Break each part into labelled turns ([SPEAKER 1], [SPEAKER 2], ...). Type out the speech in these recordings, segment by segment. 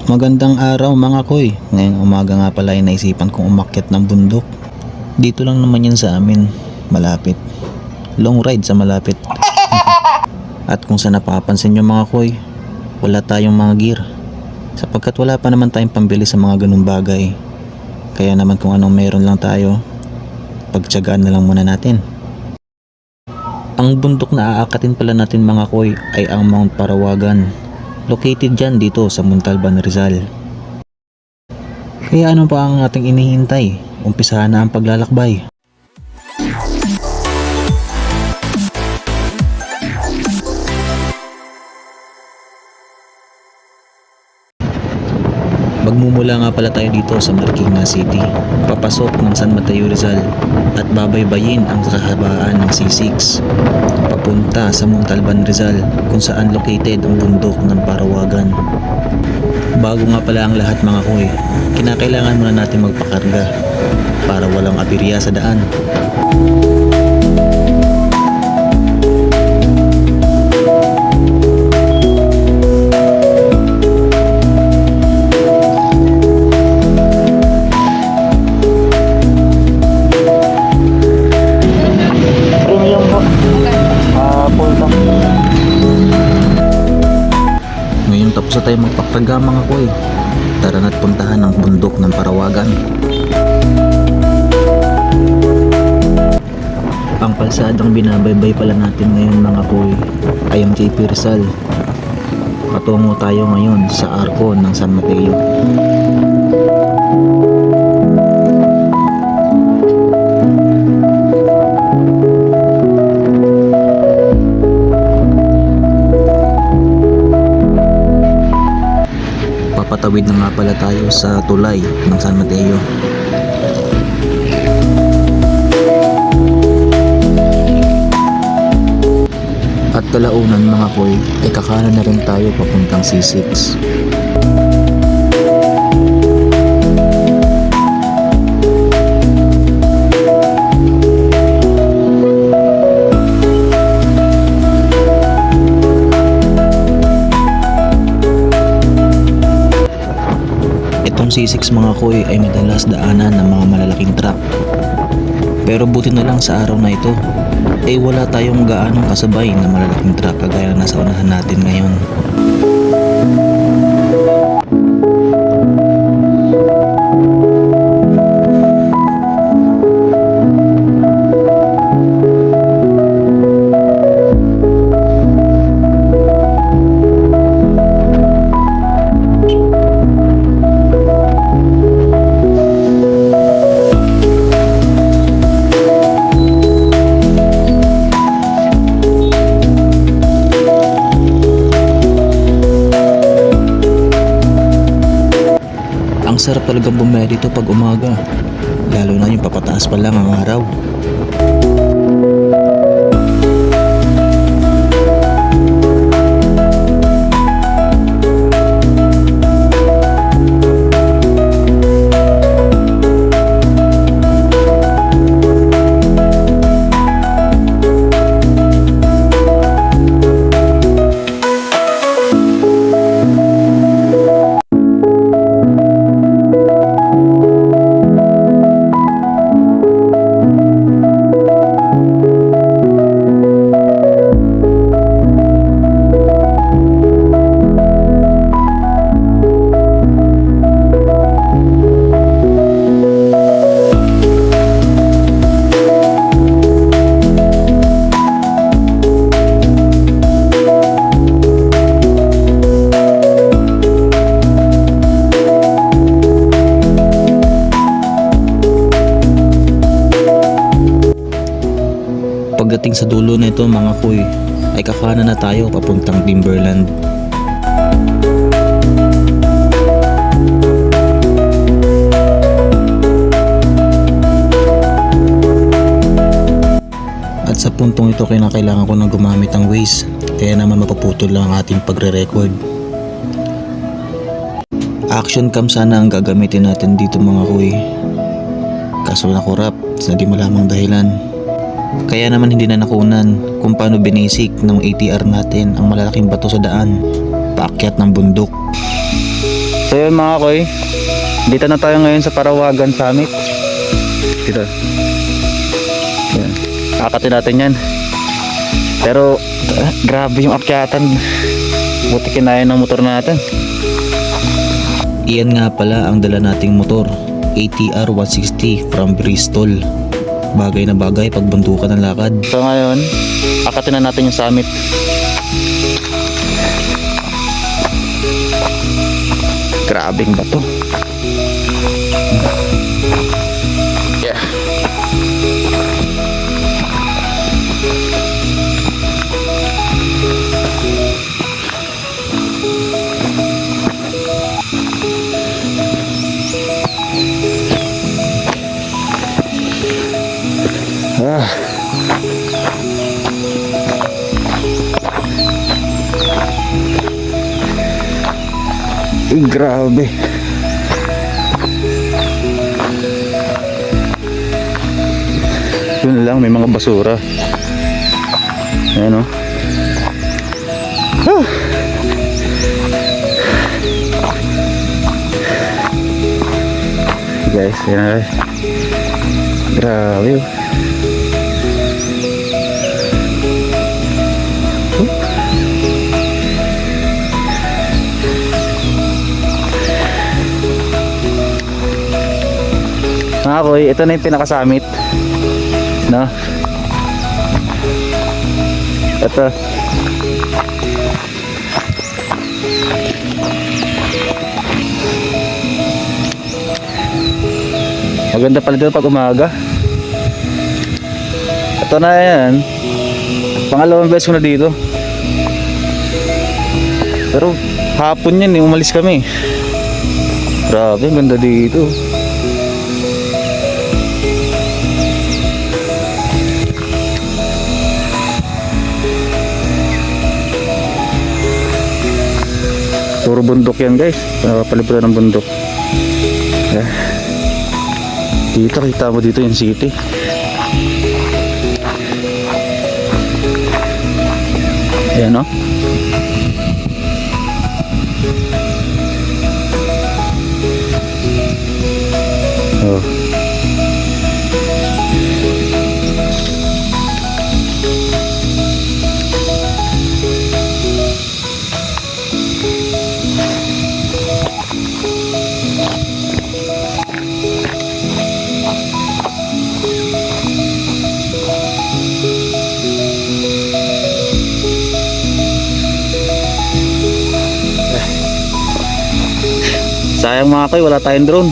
[SPEAKER 1] Magandang araw mga koy. Ngayong umaga nga pala ay naisipan kong umakyat ng bundok. Dito lang naman yan sa amin, malapit. Long ride sa malapit. At kung sa napapansin nyo mga koy, wala tayong mga gear. Sapagkat wala pa naman tayong pambili sa mga ganung bagay. Kaya naman kung anong meron lang tayo, pagtiyagaan na lang muna natin. Ang bundok na aakatin pala natin mga koy ay ang Mount Parawagan. Located dyan dito sa Montalban, Rizal. Kaya ano pa ang ating inihintay? Umpisahan na ang paglalakbay. Magmumula nga pala tayo dito sa Marikina City, papasok ng San Mateo, Rizal at babaybayin ang kahabaan ng C6 papunta sa Montalban, Rizal kung saan located ang bundok ng Parawagan. Bago nga pala ang lahat mga koy, kinakailangan muna natin magpakarga para walang aberya sa daan. Ngayon tapos na tayo magpakarga mga koy. Tara na't puntahan ang bundok ng Parawagan. Ang kalsadang binabaybay pala natin ngayon mga koy ay ang JP Rizal. Patungo tayo ngayon sa Arco ng San Mateo. Papatawid na nga pala tayo sa tulay ng San Mateo. At kalaunan mga koy ay kakanan na rin tayo papuntang C6. Itong C6 mga koy ay madalas daanan ng mga malalaking truck. Pero buti na lang sa araw na ito ay wala tayong gaanong kasabay na malalaking truck kagaya na nasa unahan natin ngayon. Ang sarap talagang bumaya dito pag umaga, lalo na yung papataas pa lang ang araw. Pagdating sa dulo na ito mga koy ay kakanan na tayo papuntang Timberland. At sa puntong ito kinakailangan ko na gumamit ng Waze, kaya naman mapuputol lang ang ating pagre-record. Action cam sana ang gagamitin natin dito mga koy, kaso nakurap sa di malamang dahilan. Kaya naman hindi na nakunan kung paano binisik ng ATR natin ang malalaking bato sa daan paakyat ng bundok. So yun mga koy, dito na tayo ngayon sa Parawagan Summit. Dito. Yan. Akatin natin yan. Pero grabe yung akyatan. Buti kinaya ng motor natin. Iyan nga pala ang dala nating motor, ATR 160 from Bristol. Bagay na bagay pag bundukan ng lakad. So ngayon, akatin na natin yung summit. Grabing bato. Yeah. Grabe. Yun lang, may mga basura. Ayan o. Guys, ayan na guys. Grabe o. Mga koy, ito na yung pinakasummit, no? Ito. Maganda pala dito pag umaga. Ito na yan. Pangalawang beses ko na dito. Pero hapon yan, umalis kami. Grabe, ganda dito. Puro bundok yan guys, palipunan ng bundok. Dito kita mo dito yung city. Ayan o. Oh. Sayang mga koy, wala tayong drone.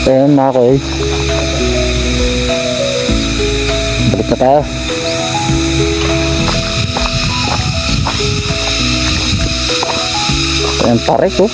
[SPEAKER 1] Ayan mga koy, balik na tayo. Ayan pare ko.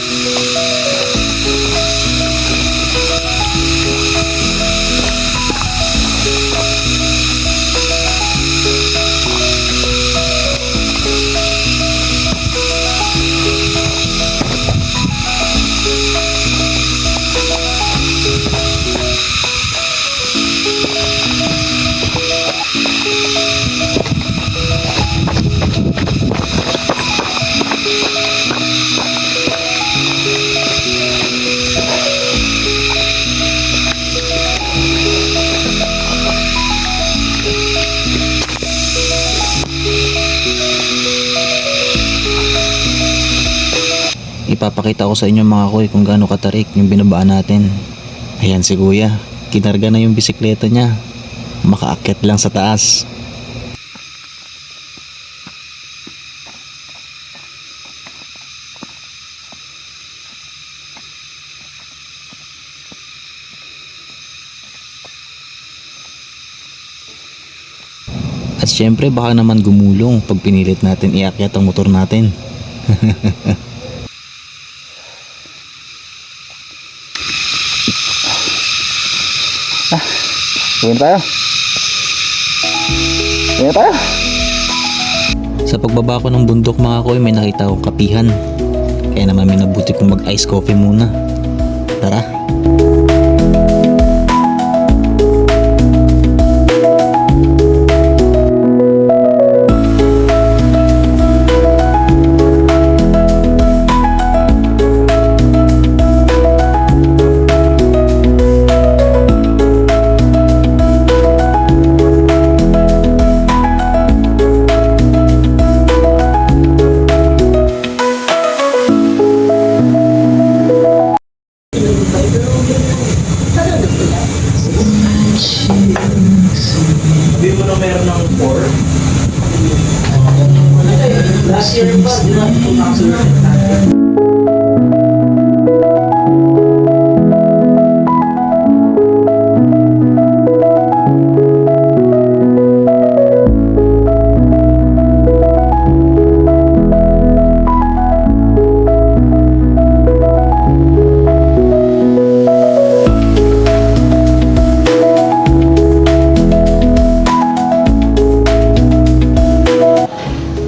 [SPEAKER 1] ipapakita ko sa inyo mga koy kung gaano katarik yung binabaan natin. Ayan si kuya, kinarga na yung bisikleta niya, makaakyat lang sa taas. At syempre baka naman gumulong pag pinilit natin iakyat ang motor natin.
[SPEAKER 2] Uwi tayo. Uwi tayo.
[SPEAKER 1] Sa pagbaba ko ng bundok mga koy, may nakita akong kapihan. Kaya naman minabuti kong mag ice coffee muna. Tara.
[SPEAKER 2] Hindi mo na meron ng 4. Last year pa, di ba?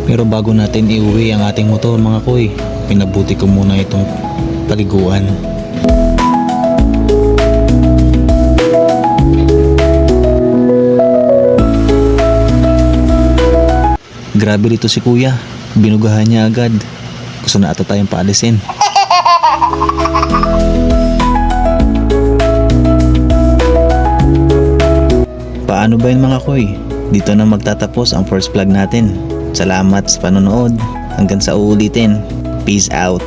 [SPEAKER 1] Pero bago natin iuwi ang ating motor mga koy, pinabuti ko muna itong paliguan. Grabe dito si kuya, binugahan niya agad. Gusto na ata tayong paalisin. Paano ba yun mga koy? Dito na magtatapos ang first vlog natin. Salamat sa panonood. Hanggang sa uulitin. Peace out.